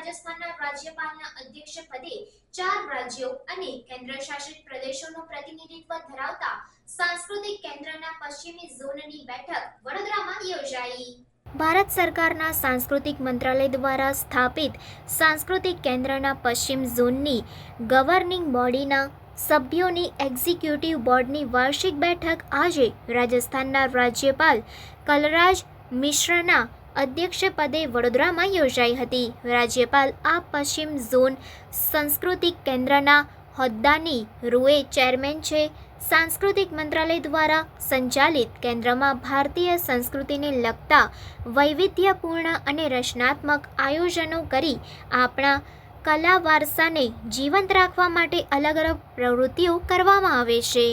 રાજસ્થાનના રાજ્યપાલના અધ્યક્ષપદે 4 રાજ્યો અને કેન્દ્રશાસિત પ્રદેશોનું પ્રતિનિધિત્વ ધરાવતા સાંસ્કૃતિક કેન્દ્રના પશ્ચિમી ઝોનની બેઠક વડોદરામાં યોજાઈ। ભારત સરકારના સાંસ્કૃતિક મંત્રાલય દ્વારા સ્થાપિત સાંસ્કૃતિક કેન્દ્રના પશ્ચિમ ઝોનની ગવર્નિંગ બોડીના સભ્યોની એક્ઝિક્યુટિવ બોર્ડની વાર્ષિક બેઠક આજે રાજસ્થાનના રાજ્યપાલ કલરાજ મિશ્રના અધ્યક્ષપદે વડોદરામાં યોજાઈ હતી। રાજ્યપાલ આ પશ્ચિમ ઝોન સાંસ્કૃતિક કેન્દ્રના હોદ્દાની રૂએ ચેરમેન છે। સાંસ્કૃતિક મંત્રાલય દ્વારા સંચાલિત કેન્દ્રમાં ભારતીય સંસ્કૃતિને લગતા વૈવિધ્યપૂર્ણ અને રચનાત્મક આયોજનો કરી આપણા કલા વારસાને જીવંત રાખવા માટે અલગ અલગ પ્રવૃત્તિઓ કરવામાં આવે છે।